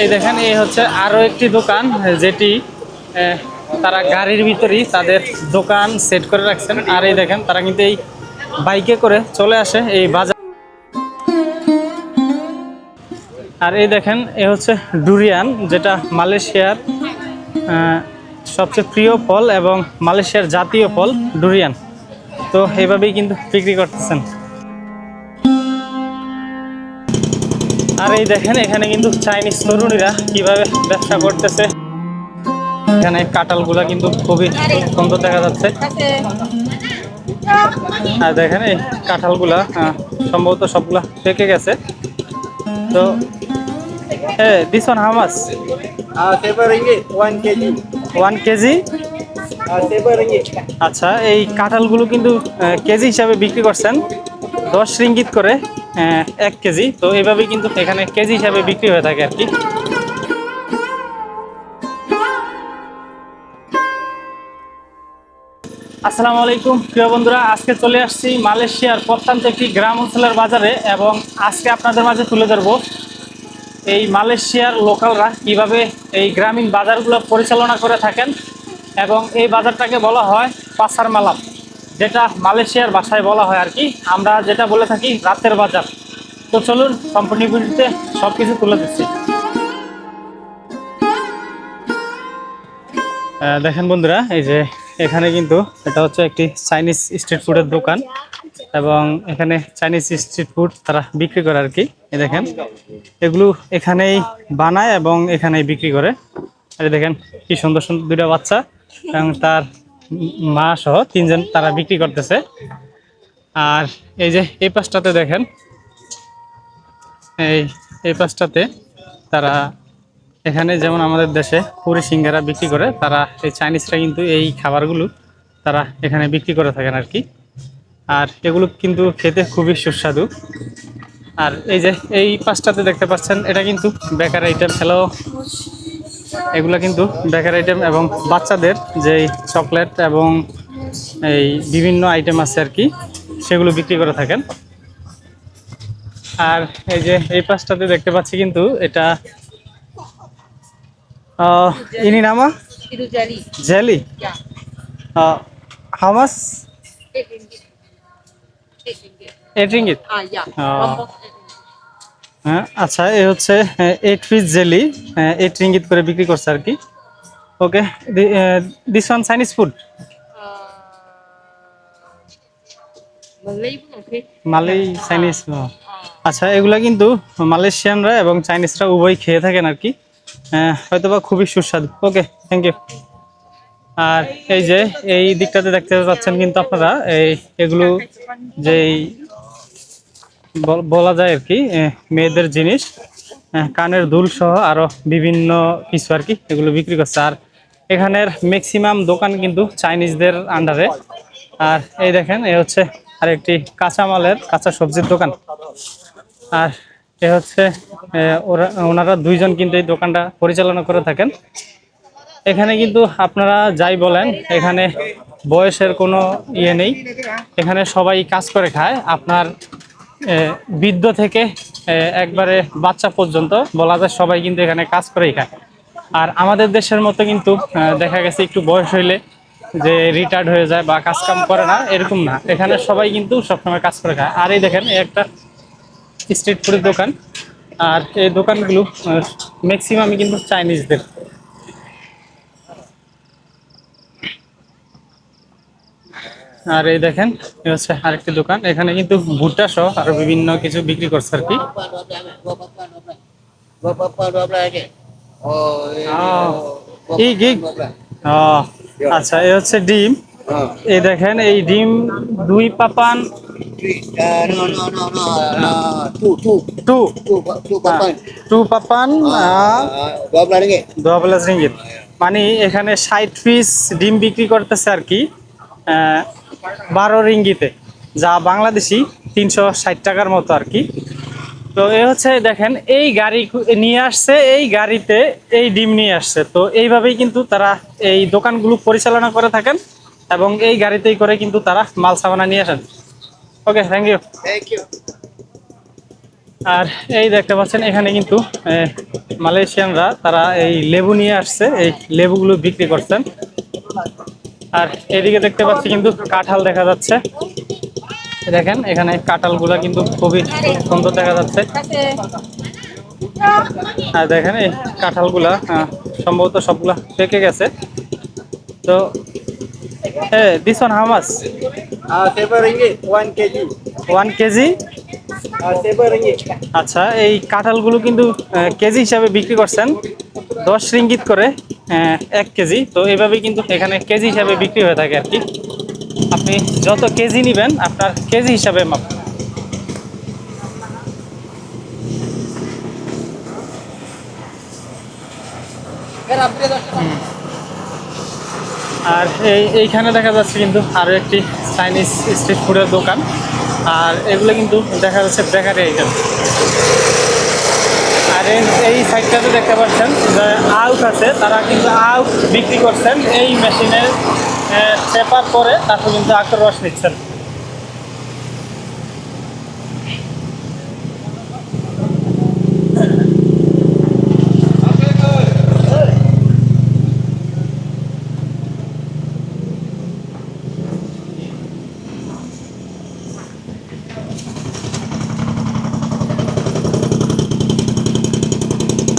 এই দেখেন এই হচ্ছে আরো একটি দোকান যেটি তারা গাড়ির ভিতরেই তাদের দোকান সেট করে রাখছেন। আর এই দেখেন তারা কিন্তু এই বাইকে করে চলে আসে এই বাজার। আর এই দেখেন এ হচ্ছে ডুরিয়ান, যেটা মালয়েশিয়ার সবচেয়ে প্রিয় ফল এবং মালয়েশিয়ার জাতীয় ফল ডুরিয়ান। তো এইভাবেই কিন্তু বিক্রি করতেছেন। আর এই দেখেন এখানে কিন্তু চাইনিজ তরুণীরা কিভাবে ব্যবসা করতেছে। এখানে কাঁঠালগুলা কিন্তু খুবই সুন্দর দেখা যাচ্ছে। আর দেখেন এই কাঁঠালগুলা সম্ভবত সবগুলা পেকে গেছে। তো this one how much? 7 ringgit 1 kg. 1 KG. 7 ringgit. আচ্ছা, এই কাঁঠালগুলো কিন্তু কেজি হিসাবে বিক্রি করছেন 10 রিঙ্গিত করে 1 কেজি। তো এইভাবেই কিন্তু এখানে কেজি হিসাবে বিক্রি হয়ে থাকে আর কি। আসসালামু আলাইকুম প্রিয় বন্ধুরা, আজকে চলে আসছি মালয়েশিয়ার প্রত্যন্ত একটি গ্রাম অঞ্চলের বাজারে এবং আজকে আপনাদের মাঝে তুলে ধরবো এই মালয়েশিয়ার লোকালরা কিভাবে এই গ্রামীণ বাজারগুলো পরিচালনা করে থাকেন। এবং এই বাজারটাকে বলা হয় পাসার মালাম, যেটা মালয়েশিয়ার ভাষায় বলা হয় আর কি, আমরা যেটা বলে থাকি রাতের বাজার। তো চলুন সম্পূর্ণ ভিডিওতে সব কিছু তুলে দিচ্ছি। দেখেন বন্ধুরা, এই যে এখানে কিন্তু এটা হচ্ছে একটি চাইনিজ স্ট্রিট ফুডের দোকান এবং এখানে চাইনিজ স্ট্রিট ফুড তারা বিক্রি করে আর কি। এই দেখেন এগুলো এখানেই বানায় এবং এখানেই বিক্রি করে। এই দেখেন কি সুন্দর সুন্দর দুইটা বাচ্চা এবং তার মা সহ 3 জন তারা বিক্রি করতেছে। আর এই যে এই পাশটাতে দেখেন, এই পাশটাতে তারা এখানে যেমন আমাদের দেশে পুরি সিঙ্গারা বিক্রি করে, তারা এই চাইনিজরা কিন্তু এই খাবারগুলো তারা এখানে বিক্রি করে থাকেন আর কি। আর এগুলো কিন্তু খেতে খুবই সুস্বাদু। আর এই যে এই পাশটাতে দেখতে পাচ্ছেন, এটা কিন্তু বেকার আইটেম। হ্যালো, এগুলো কিন্তু বেকার আইটেম এবং বাচ্চাদের যেই চকলেট এবং এই বিভিন্ন আইটেম আছে আর কি, সেগুলো বিক্রি করে থাকেন। আর এই যে এই পাশটাতে দেখতে পাচ্ছি কিন্তু এটা ini nama Itu jali. jelly. Ya. How much? 8 ringgit. 8 ringgit. 8 ringgit. Ya. Ah. One box 8 ringgit. হ্যাঁ, আচ্ছা, এই হচ্ছে 8 পিস জেলি 8 রিঙ্গিত করে বিক্রি করছে আর কি। Okay, this one Chinese food? Malay pun okey. Malay Chinese. আচ্ছা, এগুলা কিন্তু মালয়েশিয়ানরা এবং চাইনিজরা উভয় খেয়ে থাকেন আর কি। হয়তোবা খুবই সুস্বাদু। ওকে, থ্যাংক ইউ। আর এই যে এই দিকটাতে দেখতে পাচ্ছেন কিন্তু আপনারা এগুলো যেই বলা যায় আর কি মেয়েদের জিনিস, কানের দুল সহ আরো বিভিন্ন কিছু আর কি, এগুলো বিক্রি করছে। আর এখানের ম্যাক্সিমাম দোকান কিন্তু চাইনিজদের আন্ডারে। আর এই দেখেন এ হচ্ছে আরেকটি কাঁচামালের কাঁচা সবজির দোকান। আর এ হচ্ছে ওনারা 2 জন কিন্তু এই দোকানটা পরিচালনা করে থাকেন। এখানে কিন্তু আপনারা যাই বলেন, এখানে বয়সের কোনো ইয়ে নেই, এখানে সবাই কাজ করে খায়। আপনার বৃদ্ধ থেকে একবারে বাচ্চা পর্যন্ত বলা যায় সবাই কিন্তু এখানে কাজ করেই খায়। আর আমাদের দেশের মতো কিন্তু দেখা গেছে একটু বয়স হইলে যে রিটায়ার্ড হয়ে যায় বা কাজ কাম করে না, এরকম না, এখানে সবাই কিন্তু সবসময় কাজ করে খায়। আর এই দেখেন একটা স্ট্রিট ফুডের দোকান, আর এই দোকানগুলো ম্যাক্সিমামই কিন্তু চাইনিজদের। আর এই দেখেন এই হচ্ছে আরেকটি দোকান, এখানে কিন্তু ভুট্টা সহ আরো বিভিন্ন কিছু বিক্রি করছে আর কি। Berapa 12 ringgit? Oh, এই গিগ। আচ্ছা, এই হচ্ছে ডিম। এই দেখেন এই ডিম 2 Papan. No, no, no, no. Two 2 papan. 2 Papan 12 ringgit. 12 ringgit. মানে এখানে 60 পিস ডিম বিক্রি করতেছে আর কি 12 রিঙ্গিতে, যা বাংলাদেশি 360 টাকার মতো আর কি। তো এই হচ্ছে দেখেন এই গাড়ি নিয়ে আসছে, এই গাড়িতে এই ডিম নিয়ে আসছে। তো এইভাবেই কিন্তু তারা এই দোকানগুলো পরিচালনা করে থাকেন এবং এই গাড়িতেই করে কিন্তু তারা মাল সামানা নিয়ে আসেন। ওকে, থ্যাংক ইউ। Thank you. আর এই দেখতে পাচ্ছেন এখানে কিন্তু মালয়েশিয়ানরা তারা এই লেবু নিয়ে আসছে, এই লেবুগুলো বিক্রি করছেন। আর এদিকে দেখতে পাচ্ছি কিন্তু কাঁঠাল দেখা যাচ্ছে। দেখেন এখানে কাঁঠালগুলা কিন্তু খুবই সুন্দর দেখা যাচ্ছে। আর দেখেন এই কাঁঠালগুলা সম্ভবত সবগুলা পেকে গেছে। তো this one how much? 7 ringgit 1 kg 1 KG. 7 ringgit আচ্ছা, এই কাঁঠালগুলো কিন্তু কেজি হিসাবে বিক্রি করছেন 10 রিঙ্গিত করে 1 কেজি। তো এইভাবেই কিন্তু এখানে কেজি হিসাবে বিক্রি হয়ে থাকে আর কি। আপনি যত কেজি নেবেন আপনার কেজি হিসাবে মাপ। আর এইখানে দেখা যাচ্ছে কিন্তু আরও একটি চাইনিজ স্ট্রিট ফুডের দোকান। আর এগুলো কিন্তু দেখা যাচ্ছে বেকারি আইটেম। আর এই সাইডটাতে দেখতে পাচ্ছেন যে আউট আছে, তারা কিন্তু আউট বিক্রি করছেন এই মেশিনে চেপার পরে, তারপর কিন্তু আখের রস নিচ্ছেন।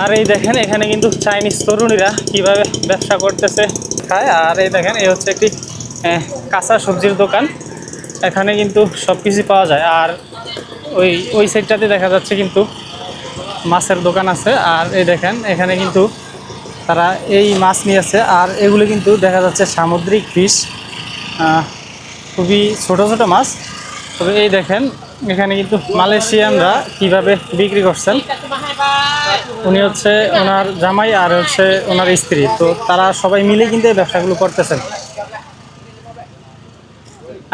আর এই দেখেন এখানে কিন্তু চাইনিজ তরুণীরা কিভাবে ব্যবসা করতেছে খায়। আর এই দেখেন এই হচ্ছে একটি কাঁচা সবজির দোকান। এখানে কিন্তু সব কিছু পাওয়া যায়। আর ওই সাইডটাতে দেখা যাচ্ছে কিন্তু মাছের দোকান আছে। আর এই দেখেন এখানে কিন্তু তারা এই মাছ নিয়েছে। আর এগুলো কিন্তু দেখা যাচ্ছে সামুদ্রিক ফিশ, খুবই ছোট ছোট মাছ। তবে এই দেখেন এখানে কিন্তু মালয়েশিয়ানরা কিভাবে বিক্রি করছেন। উনি হচ্ছে ওনার জামাই আর হচ্ছে ওনার স্ত্রী, তো তারা সবাই মিলে কিন্তু এই ব্যবসাগুলো করতেছেন।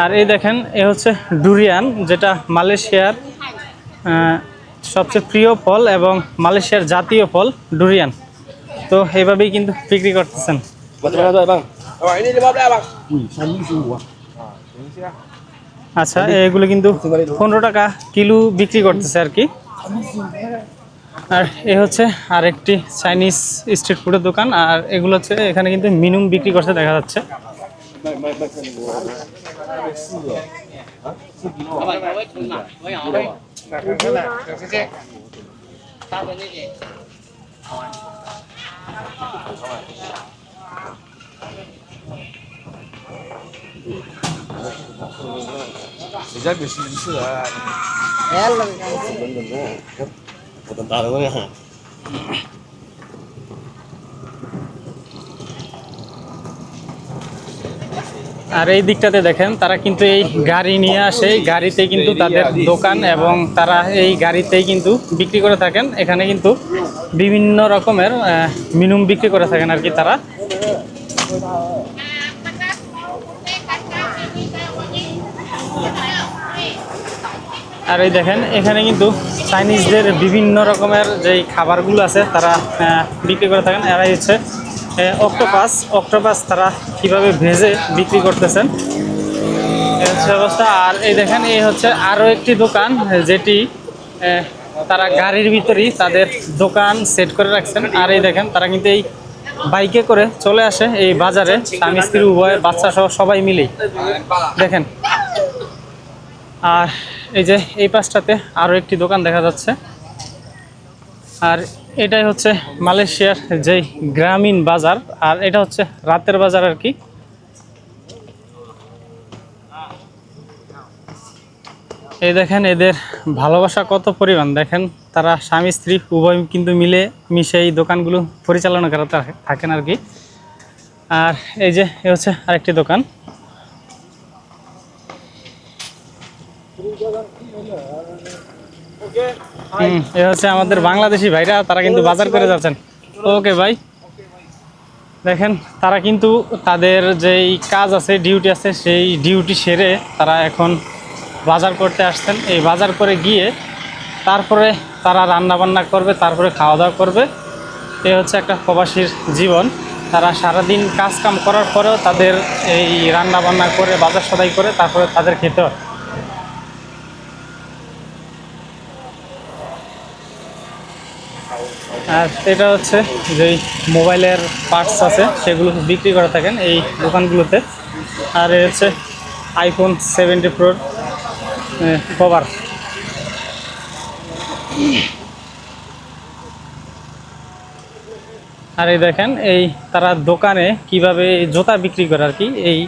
আর এই দেখেন এ হচ্ছে ডুরিয়ান, যেটা মালয়েশিয়ার সবচেয়ে প্রিয় ফল এবং মালয়েশিয়ার জাতীয় ফল ডুরিয়ান। তো এইভাবেই কিন্তু বিক্রি করতেছেন। ini 15 bang আচ্ছা, এগুলো কিন্তু 15 টাকা কিলো বিক্রি করতেছে আর কি। আর এ হচ্ছে আরেকটি চাইনিজ স্ট্রিট ফুডের দোকান। আর এগুলো হচ্ছে এখানে কিন্তু মিনুম বিক্রি করতে দেখা যাচ্ছে। আর এই দিকটাতে দেখেন তারা কিন্তু এই গাড়ি নিয়ে আসে, গাড়িতে কিন্তু তাদের দোকান এবং তারা এই গাড়িতেই কিন্তু বিক্রি করে থাকেন। এখানে কিন্তু বিভিন্ন রকমের মিনুম বিক্রি করে থাকেন আর কি তারা। আর এই দেখেন এখানে কিন্তু চাইনিজদের বিভিন্ন রকমের যেই খাবারগুলো আছে তারা বিক্রি করে থাকেন। এরাই হচ্ছে অক্টোপাস তারা কিভাবে ভেজে বিক্রি করতেছেন, এই হচ্ছে অবস্থা। আর এই দেখেন এই হচ্ছে আরও একটি দোকান, যেটি তারা গাড়ির ভিতরেই তাদের দোকান সেট করে রাখছেন। আর এই দেখেন তারা কিন্তু এই বাইকে করে চলে আসে এই বাজারে, স্বামী স্ত্রী উভয়, বাচ্চা সহ সবাই মিলেই দেখেন। আর এই যে এই পাশটাতে আরও একটি দোকান দেখা যাচ্ছে। আর এটাই হচ্ছে মালয়েশিয়ার যেই গ্রামীণ বাজার। আর এটা হচ্ছে রাতের বাজার আর কি। এই দেখেন এদের ভালোবাসা কত পরিমাণ, দেখেন তারা স্বামী স্ত্রী উভয় কিন্তু মিলে মিশে এই দোকানগুলো পরিচালনা করে থাকেন আর কি। আর এই যে এ হচ্ছে আরেকটি দোকান। এ হচ্ছে আমাদের বাংলাদেশি ভাইরা, তারা কিন্তু বাজার করে যাচ্ছেন। ওকে ভাই, দেখেন তারা কিন্তু তাদের যেই কাজ আছে, ডিউটি আছে, সেই ডিউটি সেরে তারা এখন বাজার করতে আসছেন। এই বাজার করে গিয়ে তারপরে তারা রান্না বান্না করবে, তারপরে খাওয়া দাওয়া করবে। এই হচ্ছে একটা প্রবাসীর জীবন। তারা সারাদিন কাজ কাম করার পরেও তাদের এই রান্না বান্না করে বাজার সদাই করে তারপরে তাদের খেতে হয়। আর এটা হচ্ছে যেই মোবাইলের পার্টস আছে সেগুলো বিক্রি করে থাকেন এই দোকানগুলোতে। আর এই হচ্ছে আইফোন 70 প্রোর কভার। আর এই দেখেন এই তারা দোকানে কিভাবে জুতা বিক্রি করে আর কি, এই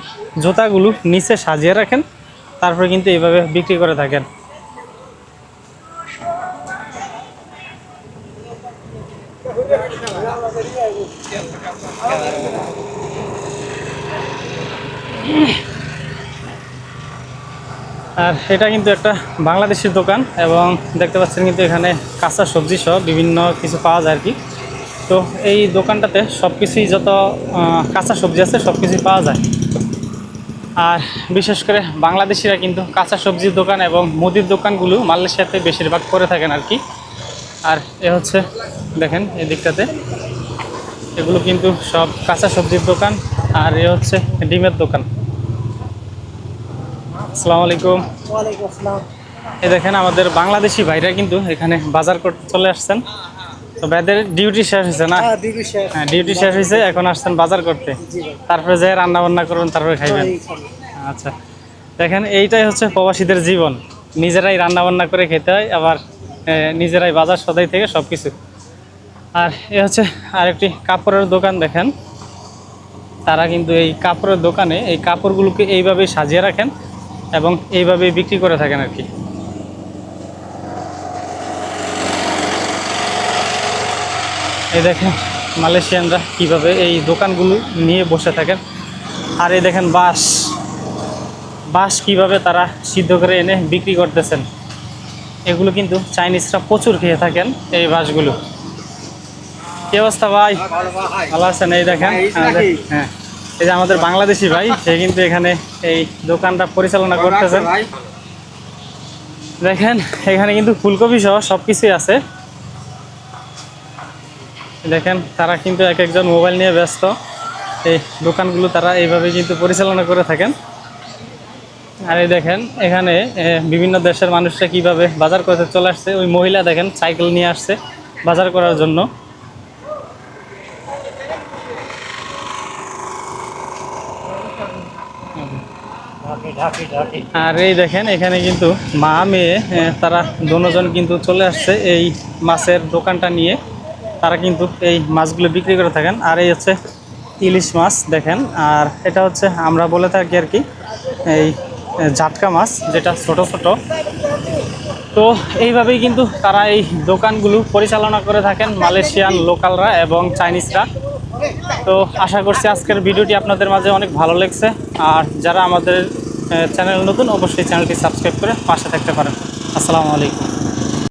জুতাগুলো নিচে সাজিয়ে রাখেন, তারপরে কিন্তু এইভাবে বিক্রি করে থাকেন। আর এটা কিন্তু একটা বাংলাদেশি দোকান এবং দেখতে পাচ্ছেন কিন্তু এখানে কাঁচা সবজি সহ বিভিন্ন কিছু পাওয়া যায় আর কি। তো এই দোকানটাতে সব কিছুই যত কাঁচা সবজি আছে সব কিছুই পাওয়া যায়। আর বিশেষ করে বাংলাদেশিরা কিন্তু কাঁচা সবজির দোকান এবং মুদির দোকানগুলো মালয়েশিয়াতে বেশিরভাগ করে থাকেন আর কি। আর এ হচ্ছে দেখেন এই দিকটাতে এগুলো কিন্তু সব কাঁচা সবজির দোকান। আর এ হচ্ছে ডিমের দোকান। আসসালামু আলাইকুম। ওয়ালাইকুম আসসালাম। এই দেখেন আমাদের বাংলাদেশি ভাইরা কিন্তু এখানে বাজার করতে চলে আসছেন। তো ভাইদের ডিউটি শেষ হয়েছে না? ডিউটি শেষ। হ্যাঁ, ডিউটি শেষ হয়েছে, এখন আসছেন বাজার করতে। তারপরে যে রান্না বান্না করবেন, তারপরে খাইবেন। আচ্ছা, দেখেন এইটাই হচ্ছে প্রবাসীদের জীবন, নিজেরাই রান্না বান্না করে খেতে হয়, আবার নিজেরাই বাজার সদাই থেকে সব কিছু। আর এ হচ্ছে আরেকটি কাপড়ের দোকান। দেখেন তারা কিন্তু এই কাপড়ের দোকানে এই কাপড়গুলোকে এইভাবেই সাজিয়ে রাখেন এবং এইভাবেই বিক্রি করে থাকেন আর কি। এই দেখেন মালয়েশিয়ানরা কিভাবে এই দোকানগুলো নিয়ে বসে থাকেন। আর এই দেখেন বাঁশ কিভাবে তারা সিদ্ধ করে এনে বিক্রি করতেছেন। এগুলো কিন্তু চাইনিজরা প্রচুর খেয়ে থাকেন এই বাঁশগুলো। কি অবস্থা ভাই, ভালো আছেন? এই দেখেন হ্যাঁ, এই যে আমাদের বাংলাদেশি ভাই, সে কিন্তু এখানে এই দোকানটা পরিচালনা করতেছেন। দেখেন এখানে কিন্তু ফুলকপি সহ সব কিছুই আছে। দেখেন তারা কিন্তু এক একজন মোবাইল নিয়ে ব্যস্ত। এই দোকানগুলো তারা এইভাবে কিন্তু পরিচালনা করে থাকেন। আর এই দেখেন এখানে বিভিন্ন দেশের মানুষরা কিভাবে বাজার করতে চলে আসছে। ওই মহিলা দেখেন সাইকেল নিয়ে আসছে বাজার করার জন্য। আর এই দেখেন এখানে কিন্তু মা মেয়ে তারা দুজন কিন্তু চলে আসছে এই মাছের দোকানটা নিয়ে। তারা কিন্তু এই মাছগুলো বিক্রি করে থাকেন। আর এই হচ্ছে ইলিশ মাছ দেখেন। আর এটা হচ্ছে আমরা বলে থাকি আর কি এই জাটকা মাছ, যেটা ছোট ছোট। তো এইভাবেই কিন্তু তারা এই দোকানগুলো পরিচালনা করে থাকেন মালয়েশিয়ান লোকালরা এবং চাইনিজরা। তো আশা করছি আজকের ভিডিওটি আপনাদের মাঝে অনেক ভালো লেগেছে। আর যারা আমাদের চ্যানেল নতুন, অবশ্যই চ্যানেলটি সাবস্ক্রাইব করে পাশে থাকতে পারেন। আসসালামু আলাইকুম।